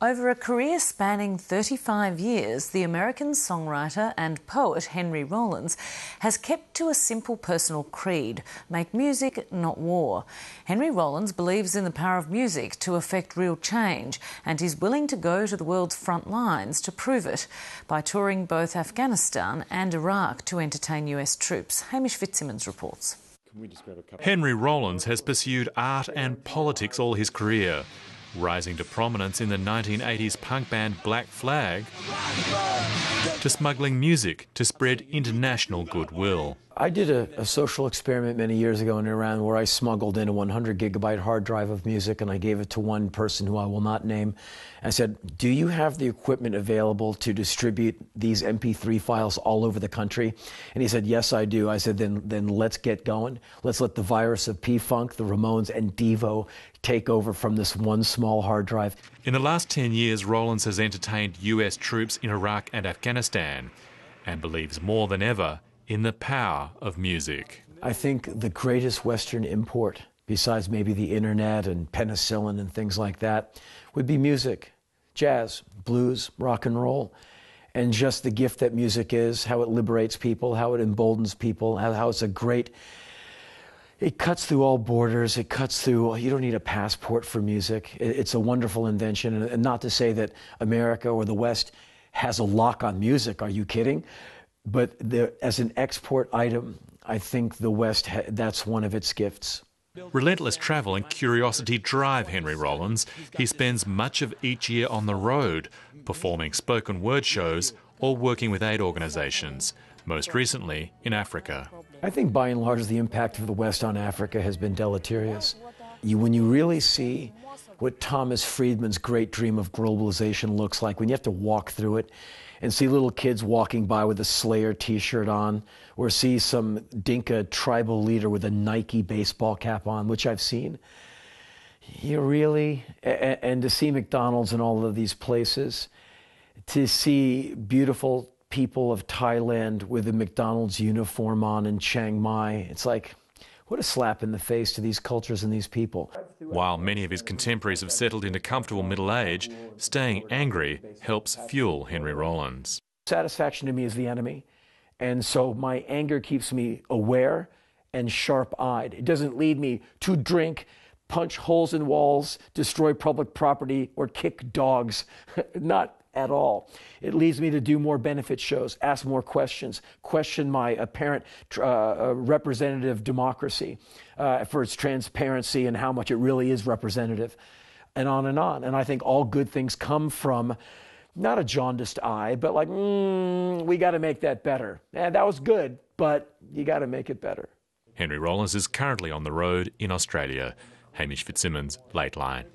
Over a career spanning 35 years, the American songwriter and poet Henry Rollins has kept to a simple personal creed: make music, not war. Henry Rollins believes in the power of music to effect real change, and is willing to go to the world's front lines to prove it by touring both Afghanistan and Iraq to entertain US troops. Hamish Fitzsimmons reports. Henry Rollins has pursued art and politics all his career, rising to prominence in the 1980s punk band Black Flag, to smuggling music to spread international goodwill. I did a social experiment many years ago in Iran where I smuggled in a 100-gigabyte hard drive of music, and I gave it to one person who I will not name. I said, do you have the equipment available to distribute these MP3 files all over the country? And he said, yes, I do. I said, then let's get going. Let's let the virus of P-Funk, the Ramones, and Devo take over from this one small hard drive. In the last 10 years, Rollins has entertained US troops in Iraq and Afghanistan and believes more than ever in the power of music. I think the greatest Western import, besides maybe the internet and penicillin and things like that, would be music. Jazz, blues, rock and roll. And just the gift that music is, how it liberates people, how it emboldens people, how it's a great... It cuts through all borders. It cuts through... You don't need a passport for music. It's a wonderful invention. And not to say that America or the West has a lock on music. Are you kidding? But as an export item, I think the West, that's one of its gifts. Relentless travel and curiosity drive Henry Rollins. He spends much of each year on the road, performing spoken word shows or working with aid organisations, most recently in Africa. I think by and large the impact of the West on Africa has been deleterious. When you really see what Thomas Friedman's great dream of globalization looks like, when you have to walk through it and see little kids walking by with a Slayer t-shirt on, or see some Dinka tribal leader with a Nike baseball cap on, which I've seen. You really, and to see McDonald's in all of these places, to see beautiful people of Thailand with a McDonald's uniform on in Chiang Mai, it's like, what a slap in the face to these cultures and these people. While many of his contemporaries have settled into comfortable middle age, staying angry helps fuel Henry Rollins. Satisfaction to me is the enemy, and so my anger keeps me aware and sharp-eyed. It doesn't lead me to drink, punch holes in walls, destroy public property, or kick dogs. Not at all. It leads me to do more benefit shows, ask more questions, question my apparent representative democracy for its transparency and how much it really is representative, and on and on. And I think all good things come from not a jaundiced eye, but like, we got to make that better. That was good, but you got to make it better. Henry Rollins is currently on the road in Australia. Hamish Fitzsimmons, Lateline.